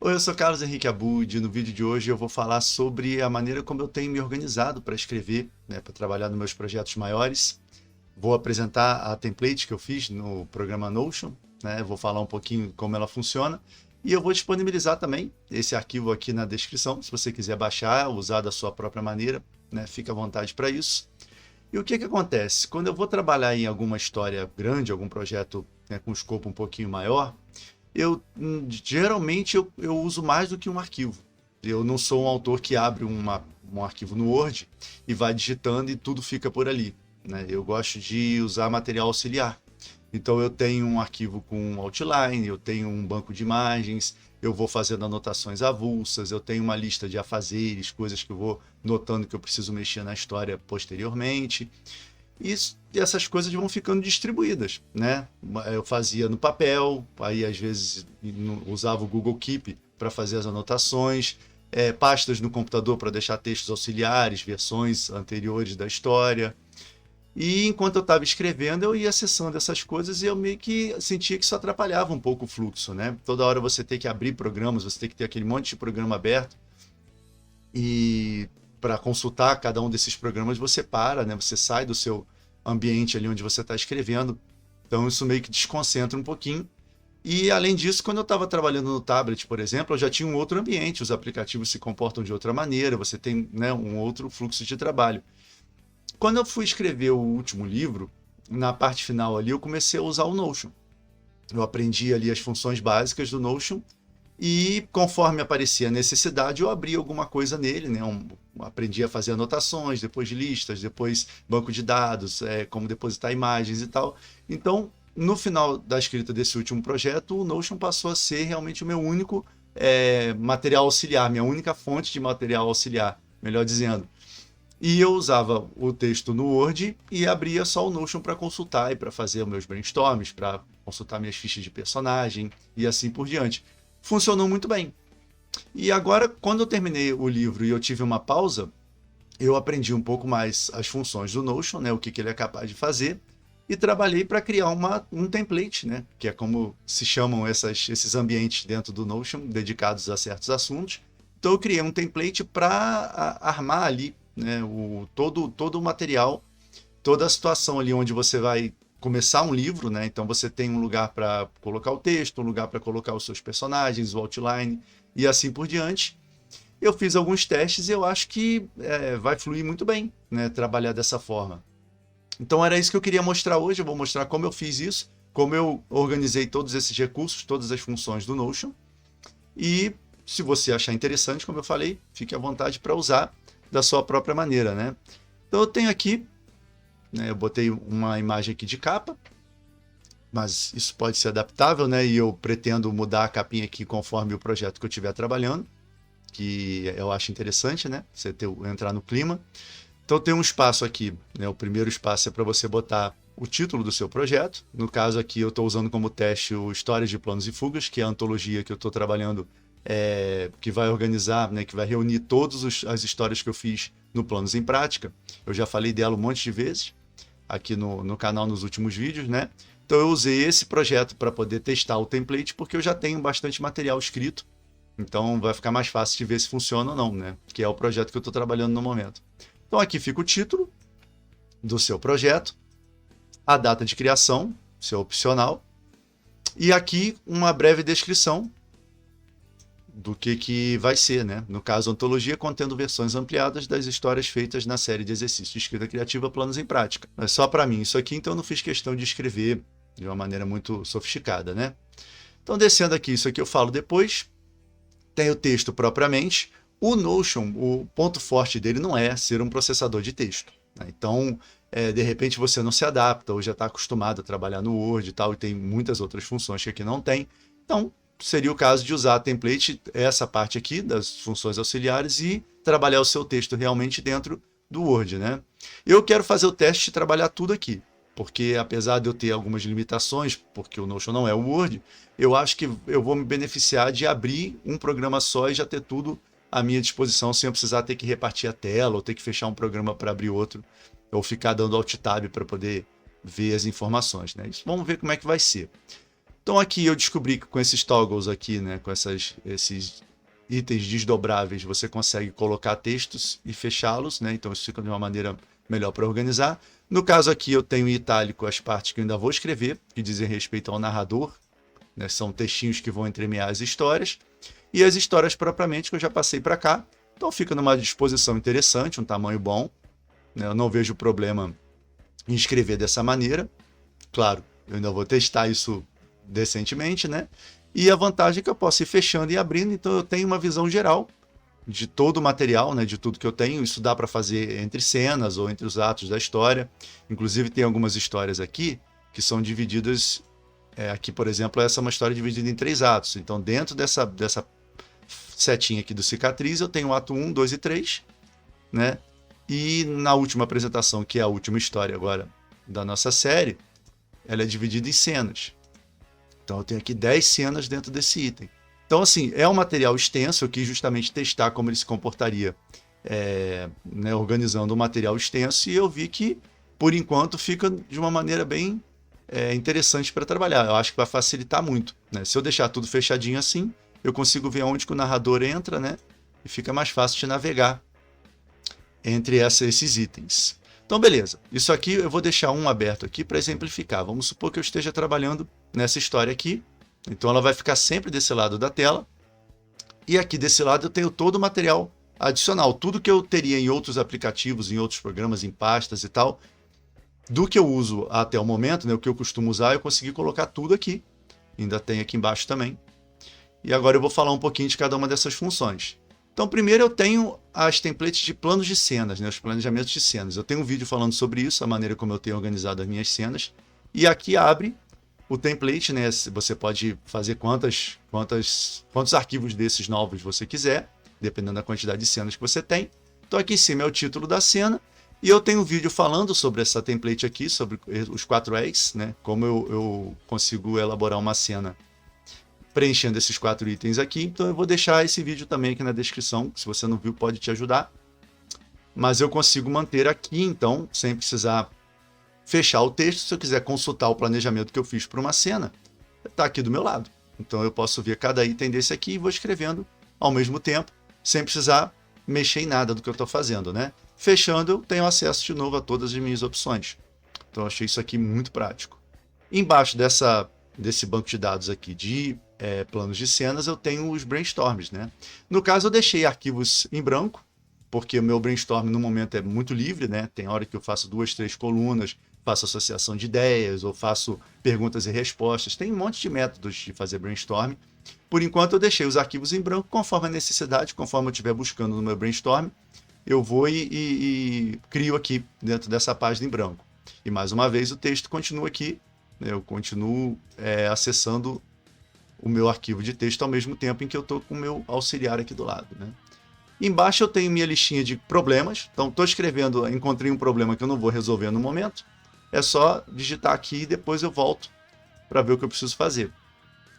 Oi, eu sou Carlos Henrique Abud. No vídeo de hoje eu vou falar sobre a maneira como eu tenho me organizado para escrever, né, para trabalhar nos meus projetos maiores. Vou apresentar a template que eu fiz no programa Notion, né, vou falar um pouquinho como ela funciona e eu vou disponibilizar também esse arquivo aqui na descrição, se você quiser baixar, usar da sua própria maneira, né, fica à vontade para isso. E o que que acontece? Quando eu vou trabalhar em alguma história grande, algum projeto, né, com escopo um pouquinho maior, geralmente eu uso mais do que um arquivo. Eu não sou um autor que abre um arquivo no Word e vai digitando e tudo fica por ali, né? Eu gosto de usar material auxiliar. Então eu tenho um arquivo com outline, eu tenho um banco de imagens, eu vou fazendo anotações avulsas, eu tenho uma lista de afazeres, coisas que eu vou notando que eu preciso mexer na história posteriormente. E essas coisas vão ficando distribuídas, né? Eu fazia no papel, aí às vezes usava o Google Keep para fazer as anotações, pastas no computador para deixar textos auxiliares, versões anteriores da história. E enquanto eu estava escrevendo, eu ia acessando essas coisas e eu meio que sentia que isso atrapalhava um pouco o fluxo, né? Toda hora você tem que abrir programas, você tem que ter aquele monte de programa aberto e para consultar cada um desses programas você para, né? Você sai do seu ambiente ali onde você está escrevendo. Então isso meio que desconcentra um pouquinho. E além disso, quando eu estava trabalhando no tablet, por exemplo, eu já tinha um outro ambiente, os aplicativos se comportam de outra maneira, você tem, né, um outro fluxo de trabalho. Quando eu fui escrever o último livro, na parte final ali, eu comecei a usar o Notion. Eu aprendi ali as funções básicas do Notion e conforme aparecia a necessidade, eu abria alguma coisa nele, né? Aprendi a fazer anotações, depois listas, depois banco de dados, como depositar imagens e tal. Então, no final da escrita desse último projeto, o Notion passou a ser realmente o meu único material auxiliar, minha única fonte de material auxiliar, melhor dizendo. E eu usava o texto no Word e abria só o Notion para consultar e para fazer meus brainstorms, para consultar minhas fichas de personagem e assim por diante. Funcionou muito bem. E agora, quando eu terminei o livro e eu tive uma pausa, eu aprendi um pouco mais as funções do Notion, né, o que, que ele é capaz de fazer, e trabalhei para criar um template, né, que é como se chamam esses ambientes dentro do Notion, dedicados a certos assuntos. Então eu criei um template para armar ali, né, todo o material, toda a situação ali onde você vai começar um livro, né? Então você tem um lugar para colocar o texto, um lugar para colocar os seus personagens, o outline e assim por diante. Eu fiz alguns testes e eu acho que vai fluir muito bem, né? Trabalhar dessa forma. Então era isso que eu queria mostrar hoje. Eu vou mostrar como eu fiz isso, como eu organizei todos esses recursos, todas as funções do Notion. E se você achar interessante, como eu falei, fique à vontade para usar da sua própria maneira, né? Então eu tenho aqui, né, eu botei uma imagem aqui de capa, mas isso pode ser adaptável, né? E eu pretendo mudar a capinha aqui conforme o projeto que eu estiver trabalhando, que eu acho interessante, né? Você entrar no clima. Então tem um espaço aqui, né? O primeiro espaço é para você botar o título do seu projeto. No caso aqui eu estou usando como teste o Histórias de Planos e Fugas, que é a antologia que eu estou trabalhando, que vai organizar, né? Que vai reunir todas as histórias que eu fiz no Planos em Prática. Eu já falei dela um monte de vezes aqui no canal nos últimos vídeos, né? Então eu usei esse projeto para poder testar o template, porque eu já tenho bastante material escrito, então vai ficar mais fácil de ver se funciona ou não, né? Que é o projeto que eu estou trabalhando no momento. Então aqui fica o título do seu projeto, a data de criação, seu opcional, e aqui uma breve descrição do que vai ser, né? No caso, antologia contendo versões ampliadas das histórias feitas na série de exercícios de escrita criativa Planos em Prática. É só para mim isso aqui, então eu não fiz questão de escrever de uma maneira muito sofisticada, né? Então, descendo aqui, isso aqui eu falo depois. Tem o texto propriamente. O Notion, o ponto forte dele não é ser um processador de texto, né? Então, de repente você não se adapta ou já está acostumado a trabalhar no Word e tal, e tem muitas outras funções que aqui não tem. Então, seria o caso de usar a template, essa parte aqui das funções auxiliares, e trabalhar o seu texto realmente dentro do Word, né? Eu quero fazer o teste de trabalhar tudo aqui, porque apesar de eu ter algumas limitações, porque o Notion não é o Word, eu acho que eu vou me beneficiar de abrir um programa só e já ter tudo à minha disposição, sem eu precisar ter que repartir a tela, ou ter que fechar um programa para abrir outro, ou ficar dando alt tab para poder ver as informações, né? Isso, vamos ver como é que vai ser. Então aqui eu descobri que com esses toggles aqui, né, com esses itens desdobráveis, você consegue colocar textos e fechá-los, né? Então isso fica de uma maneira melhor para organizar. No caso aqui eu tenho em itálico as partes que eu ainda vou escrever, que dizem respeito ao narrador, né? São textinhos que vão entremear as histórias. E as histórias propriamente que eu já passei para cá. Então fica numa disposição interessante, um tamanho bom, né? Eu não vejo problema em escrever dessa maneira. Claro, eu ainda vou testar isso decentemente, né? E a vantagem é que eu posso ir fechando e abrindo, então eu tenho uma visão geral de todo o material, né, de tudo que eu tenho. Isso dá para fazer entre cenas ou entre os atos da história. Inclusive tem algumas histórias aqui que são divididas, aqui por exemplo, essa é uma história dividida em 3 atos. Então dentro dessa setinha aqui do cicatriz eu tenho o ato 1, 2 e 3, né? E na última apresentação, que é a última história agora da nossa série, ela é dividida em cenas. Então eu tenho aqui 10 cenas dentro desse item. Então, assim, é um material extenso. Eu quis justamente testar como ele se comportaria, né, organizando um material extenso, e eu vi que, por enquanto, fica de uma maneira bem interessante para trabalhar. Eu acho que vai facilitar muito, né? Se eu deixar tudo fechadinho assim, eu consigo ver onde que o narrador entra, né? E fica mais fácil de navegar entre esses itens. Então, beleza. Isso aqui eu vou deixar um aberto aqui para exemplificar. Vamos supor que eu esteja trabalhando nessa história aqui. Então, ela vai ficar sempre desse lado da tela. E aqui desse lado eu tenho todo o material adicional. Tudo que eu teria em outros aplicativos, em outros programas, em pastas e tal, do que eu uso até o momento, né, o que eu costumo usar, eu consegui colocar tudo aqui. Ainda tem aqui embaixo também. E agora eu vou falar um pouquinho de cada uma dessas funções. Então, primeiro eu tenho as templates de planos de cenas, né, os planejamentos de cenas. Eu tenho um vídeo falando sobre isso, a maneira como eu tenho organizado as minhas cenas. E aqui abre o template, né? Você pode fazer quantos arquivos desses novos você quiser, dependendo da quantidade de cenas que você tem. Então aqui em cima é o título da cena. E eu tenho um vídeo falando sobre essa template aqui, sobre os 4 E's, né? Como eu consigo elaborar uma cena preenchendo esses 4 itens aqui. Então eu vou deixar esse vídeo também aqui na descrição, se você não viu pode te ajudar. Mas eu consigo manter aqui, então, sem precisar fechar o texto. Se eu quiser consultar o planejamento que eu fiz para uma cena, está aqui do meu lado. Então eu posso ver cada item desse aqui e vou escrevendo ao mesmo tempo, sem precisar mexer em nada do que eu estou fazendo, né? Fechando, eu tenho acesso de novo a todas as minhas opções. Então eu achei isso aqui muito prático. Embaixo desse banco de dados aqui de planos de cenas, eu tenho os brainstorms, né? No caso, eu deixei arquivos em branco, porque o meu brainstorm no momento é muito livre, né? Tem hora que eu faço 2, 3 colunas, faço associação de ideias, ou faço perguntas e respostas. Tem um monte de métodos de fazer brainstorm. Por enquanto, eu deixei os arquivos em branco, conforme a necessidade, conforme eu estiver buscando no meu brainstorm, eu vou e crio aqui dentro dessa página em branco. E mais uma vez, o texto continua aqui, né? Eu continuo acessando o meu arquivo de texto ao mesmo tempo em que eu estou com o meu auxiliar aqui do lado, né? Embaixo eu tenho minha listinha de problemas. Então, estou escrevendo, encontrei um problema que eu não vou resolver no momento. É só digitar aqui e depois eu volto para ver o que eu preciso fazer.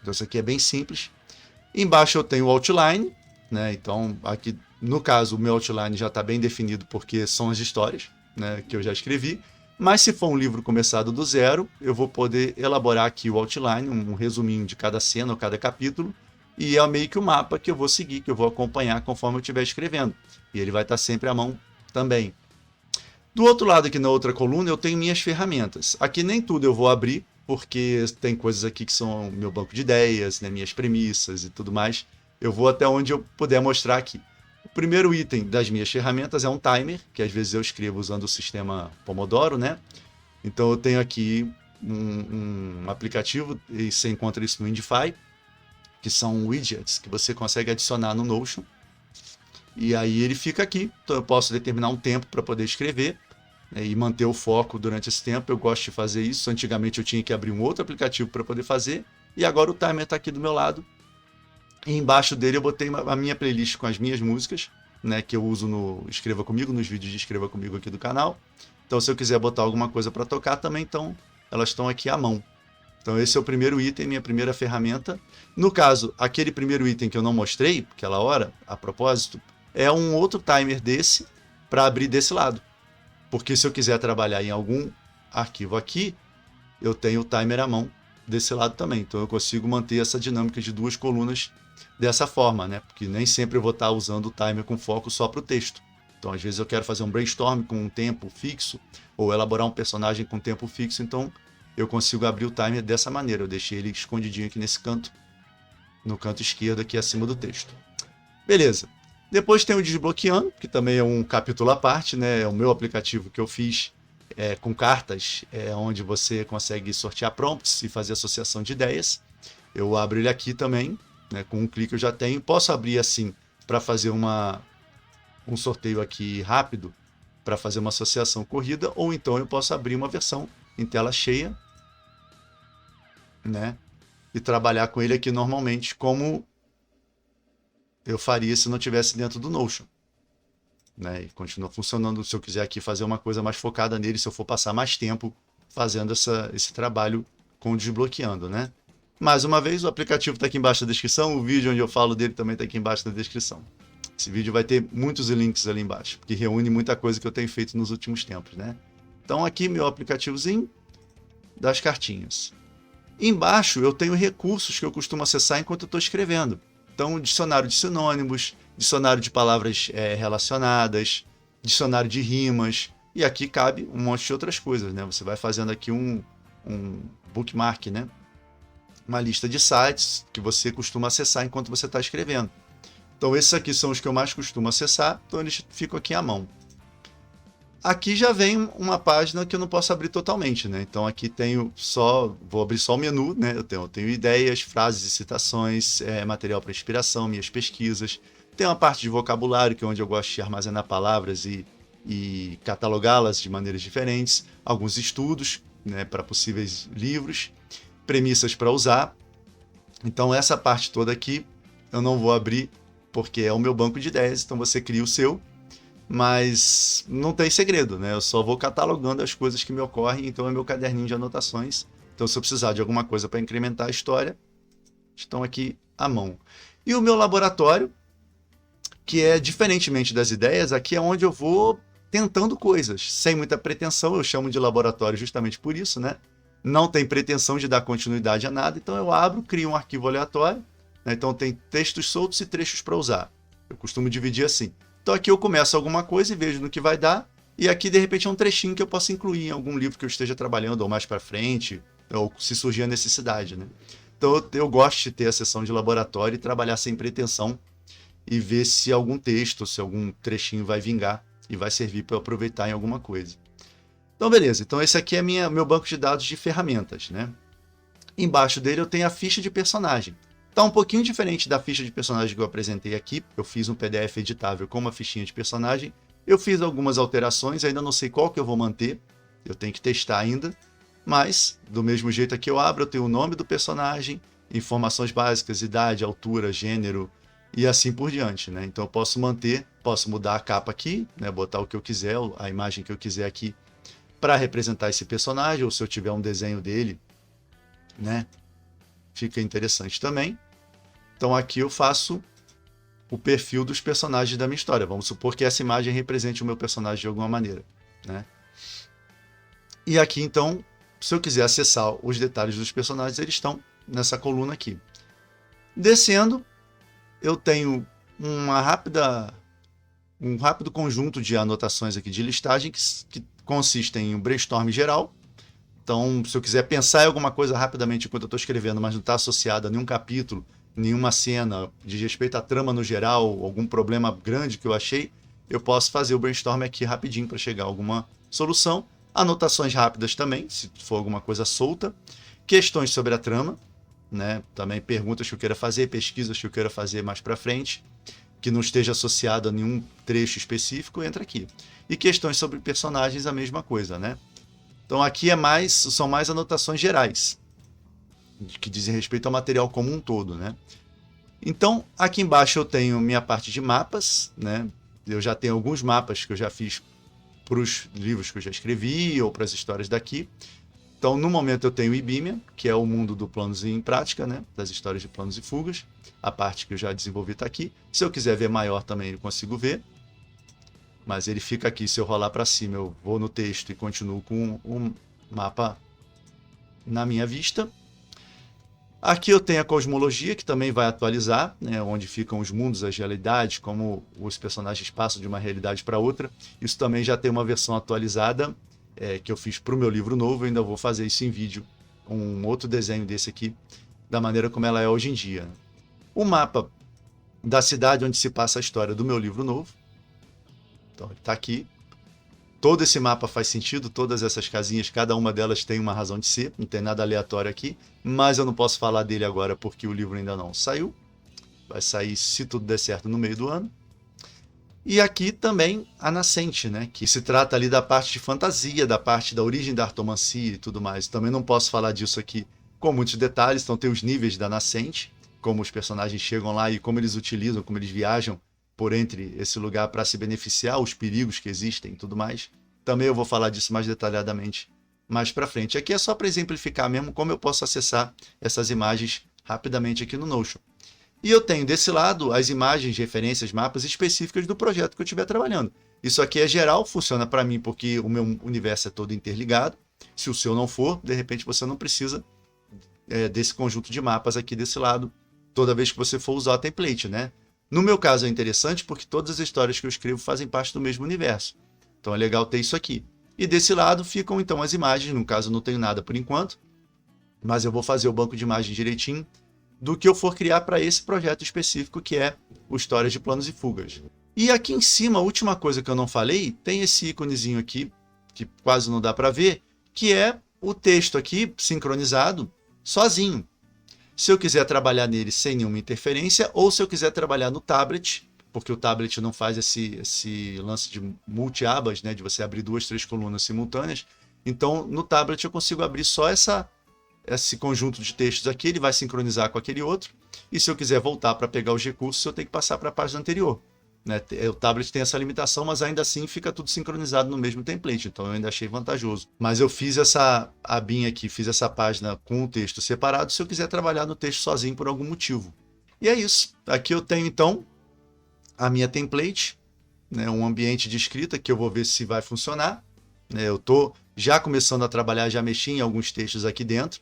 Então, isso aqui é bem simples. Embaixo eu tenho o outline, né? Então, aqui, no caso, o meu outline já está bem definido porque são as histórias, né, que eu já escrevi. Mas se for um livro começado do zero, eu vou poder elaborar aqui o outline, um resuminho de cada cena ou cada capítulo, e é meio que o mapa que eu vou seguir, que eu vou acompanhar conforme eu estiver escrevendo. E ele vai estar sempre à mão também. Do outro lado, aqui na outra coluna, eu tenho minhas ferramentas. Aqui nem tudo eu vou abrir, porque tem coisas aqui que são meu banco de ideias, né, minhas premissas e tudo mais. Eu vou até onde eu puder mostrar aqui. O primeiro item das minhas ferramentas é um timer, que às vezes eu escrevo usando o sistema Pomodoro, né? Então eu tenho aqui um aplicativo, e você encontra isso no Indify, que são widgets que você consegue adicionar no Notion. E aí ele fica aqui, então eu posso determinar um tempo para poder escrever, né, e manter o foco durante esse tempo. Eu gosto de fazer isso. Antigamente eu tinha que abrir um outro aplicativo para poder fazer, e agora o timer está aqui do meu lado. E embaixo dele eu botei a minha playlist com as minhas músicas, né, que eu uso no Escreva Comigo, nos vídeos de Escreva Comigo aqui do canal. Então se eu quiser botar alguma coisa para tocar também, então elas estão aqui à mão. Então esse é o primeiro item, minha primeira ferramenta. No caso, aquele primeiro item que eu não mostrei, aquela hora, a propósito, é um outro timer desse para abrir desse lado. Porque se eu quiser trabalhar em algum arquivo aqui, eu tenho o timer à mão desse lado também. Então eu consigo manter essa dinâmica de 2 colunas dessa forma, né? Porque nem sempre eu vou estar usando o timer com foco só para o texto. Então às vezes eu quero fazer um brainstorm com um tempo fixo, ou elaborar um personagem com tempo fixo, então eu consigo abrir o timer dessa maneira. Eu deixei ele escondidinho aqui nesse canto, no canto esquerdo aqui acima do texto. Beleza. Depois tem o Desbloqueando, que também é um capítulo à parte, né? É o meu aplicativo que eu fiz com cartas, onde você consegue sortear prompts e fazer associação de ideias. Eu abro ele aqui também, né? Com um clique eu já tenho. Posso abrir assim para fazer um sorteio aqui rápido, para fazer uma associação corrida, ou então eu posso abrir uma versão em tela cheia, né? E trabalhar com ele aqui normalmente, como eu faria se não tivesse dentro do Notion, né? E continua funcionando se eu quiser aqui fazer uma coisa mais focada nele, se eu for passar mais tempo fazendo esse trabalho com o Desbloqueando, né? Mais uma vez, o aplicativo está aqui embaixo da descrição, o vídeo onde eu falo dele também está aqui embaixo da descrição. Esse vídeo vai ter muitos links ali embaixo, porque reúne muita coisa que eu tenho feito nos últimos tempos, né? Então aqui meu aplicativozinho das cartinhas. Embaixo eu tenho recursos que eu costumo acessar enquanto eu estou escrevendo. Então, dicionário de sinônimos, dicionário de palavras relacionadas, dicionário de rimas, e aqui cabe um monte de outras coisas, né? Você vai fazendo aqui um bookmark, né? Uma lista de sites que você costuma acessar enquanto você está escrevendo. Então, esses aqui são os que eu mais costumo acessar, então eles ficam aqui à mão. Aqui já vem uma página que eu não posso abrir totalmente, né? Então aqui vou abrir só o menu, né? Eu tenho ideias, frases e citações, material para inspiração, minhas pesquisas. Tem uma parte de vocabulário, que é onde eu gosto de armazenar palavras e catalogá-las de maneiras diferentes. Alguns estudos, né, para possíveis livros, premissas para usar. Então essa parte toda aqui eu não vou abrir, porque é o meu banco de ideias, então você cria o seu. Mas não tem segredo, né? Eu só vou catalogando as coisas que me ocorrem, então é meu caderninho de anotações. Então, se eu precisar de alguma coisa para incrementar a história, estão aqui à mão. E o meu laboratório, que é diferentemente das ideias, aqui é onde eu vou tentando coisas, sem muita pretensão. Eu chamo de laboratório justamente por isso, né? Não tem pretensão de dar continuidade a nada, então eu abro, crio um arquivo aleatório, né? Então tem textos soltos e trechos para usar. Eu costumo dividir assim. Então aqui eu começo alguma coisa e vejo no que vai dar, e aqui de repente é um trechinho que eu posso incluir em algum livro que eu esteja trabalhando, ou mais para frente, ou se surgir a necessidade, né? Então eu gosto de ter a sessão de laboratório e trabalhar sem pretensão e ver se algum texto, se algum trechinho vai vingar e vai servir para eu aproveitar em alguma coisa. Então beleza, então esse aqui é meu banco de dados de ferramentas, né? Embaixo dele eu tenho a ficha de personagem. Está um pouquinho diferente da ficha de personagem que eu apresentei aqui. Eu fiz um PDF editável com uma fichinha de personagem. Eu fiz algumas alterações, ainda não sei qual que eu vou manter. Eu tenho que testar ainda. Mas, do mesmo jeito aqui eu abro, eu tenho o nome do personagem, informações básicas, idade, altura, gênero e assim por diante, né? Então eu posso manter, posso mudar a capa aqui, né? Botar o que eu quiser, a imagem que eu quiser aqui para representar esse personagem, ou se eu tiver um desenho dele, né? Fica interessante também. Então aqui eu faço o perfil dos personagens da minha história. Vamos supor que essa imagem represente o meu personagem de alguma maneira, né? E aqui então, se eu quiser acessar os detalhes dos personagens, eles estão nessa coluna aqui. Descendo, eu tenho um rápido conjunto de anotações aqui de listagem que consistem em um brainstorm geral. Então, se eu quiser pensar em alguma coisa rapidamente enquanto eu estou escrevendo, mas não está associada a nenhum capítulo, nenhuma cena, de respeito à trama no geral, algum problema grande que eu achei, eu posso fazer o brainstorm aqui rapidinho para chegar a alguma solução. Anotações rápidas também, se for alguma coisa solta. Questões sobre a trama, né? Também perguntas que eu queira fazer, pesquisas que eu queira fazer mais para frente, que não esteja associado a nenhum trecho específico, entra aqui. E questões sobre personagens, a mesma coisa, né? Então aqui são mais anotações gerais, que dizem respeito ao material como um todo, né? Então, aqui embaixo eu tenho minha parte de mapas, né? Eu já tenho alguns mapas que eu já fiz para os livros que eu já escrevi ou para as histórias daqui. Então, no momento eu tenho o IBIMIA, que é o mundo do planos em prática, né? Das histórias de planos e fugas. A parte que eu já desenvolvi está aqui. Se eu quiser ver maior também eu consigo ver. Mas ele fica aqui, se eu rolar para cima, eu vou no texto e continuo com o mapa na minha vista. Aqui eu tenho a cosmologia, que também vai atualizar, né, onde ficam os mundos, as realidades, como os personagens passam de uma realidade para outra. Isso também já tem uma versão atualizada, que eu fiz para o meu livro novo. Eu ainda vou fazer isso em vídeo, um outro desenho desse aqui, da maneira como ela é hoje em dia. O mapa da cidade onde se passa a história do meu livro novo. Então, ele está aqui. Todo esse mapa faz sentido, todas essas casinhas, cada uma delas tem uma razão de ser, não tem nada aleatório aqui, mas eu não posso falar dele agora porque o livro ainda não saiu. Vai sair, se tudo der certo, no meio do ano. E aqui também a Nascente, né? Que se trata ali da parte de fantasia, da parte da origem da artomancia e tudo mais. Também não posso falar disso aqui com muitos detalhes, então tem os níveis da Nascente, como os personagens chegam lá e como eles utilizam, como eles viajam por entre esse lugar para se beneficiar, os perigos que existem e tudo mais. Também eu vou falar disso mais detalhadamente mais para frente. Aqui é só para exemplificar mesmo como eu posso acessar essas imagens rapidamente aqui no Notion. E eu tenho desse lado as imagens, referências, mapas específicas do projeto que eu estiver trabalhando. Isso aqui é geral, funciona para mim porque o meu universo é todo interligado. Se o seu não for, de repente você não precisa desse conjunto de mapas aqui desse lado, toda vez que você for usar o template, né? No meu caso é interessante porque todas as histórias que eu escrevo fazem parte do mesmo universo. Então é legal ter isso aqui. E desse lado ficam então as imagens, no caso eu não tenho nada por enquanto, mas eu vou fazer o banco de imagens direitinho do que eu for criar para esse projeto específico que é o Histórias de Planos e Fugas. E aqui em cima, a última coisa que eu não falei, tem esse íconezinho aqui, que quase não dá para ver, que é o texto aqui sincronizado sozinho. Se eu quiser trabalhar nele sem nenhuma interferência, ou se eu quiser trabalhar no tablet, porque o tablet não faz esse lance de multi-abas, né, de você abrir 2, 3 colunas simultâneas. Então, no tablet eu consigo abrir só esse conjunto de textos aqui, ele vai sincronizar com aquele outro. E se eu quiser voltar para pegar os recursos, eu tenho que passar para a página anterior. Né? O tablet tem essa limitação, mas ainda assim fica tudo sincronizado no mesmo template, então eu ainda achei vantajoso. Mas eu fiz essa abinha aqui, fiz essa página com o texto separado, se eu quiser trabalhar no texto sozinho por algum motivo. E é isso. Aqui eu tenho então a minha template, né? Um ambiente de escrita que eu vou ver se vai funcionar. Eu estou já começando a trabalhar, já mexi em alguns textos aqui dentro.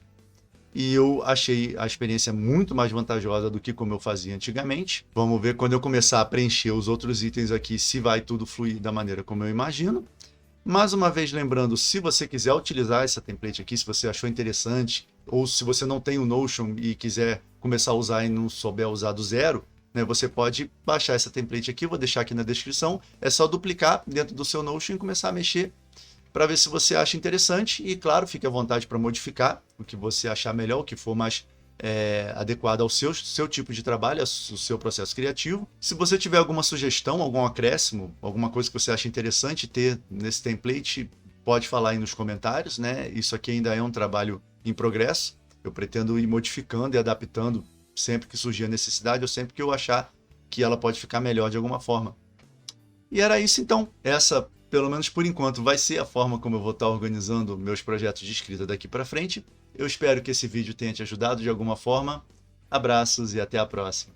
E eu achei a experiência muito mais vantajosa do que como eu fazia antigamente. Vamos ver quando eu começar a preencher os outros itens aqui, se vai tudo fluir da maneira como eu imagino. Mais uma vez lembrando, se você quiser utilizar essa template aqui, se você achou interessante, ou se você não tem o Notion e quiser começar a usar e não souber usar do zero, né, você pode baixar essa template aqui, vou deixar aqui na descrição. É só duplicar dentro do seu Notion e começar a mexer para ver se você acha interessante e, claro, fique à vontade para modificar o que você achar melhor, o que for mais adequado ao seu tipo de trabalho, ao seu processo criativo. Se você tiver alguma sugestão, algum acréscimo, alguma coisa que você acha interessante ter nesse template, pode falar aí nos comentários, né? Isso aqui ainda é um trabalho em progresso. Eu pretendo ir modificando e adaptando sempre que surgir a necessidade ou sempre que eu achar que ela pode ficar melhor de alguma forma. E era isso então. Essa, pelo menos por enquanto, vai ser a forma como eu vou estar organizando meus projetos de escrita daqui para frente. Eu espero que esse vídeo tenha te ajudado de alguma forma. Abraços e até a próxima.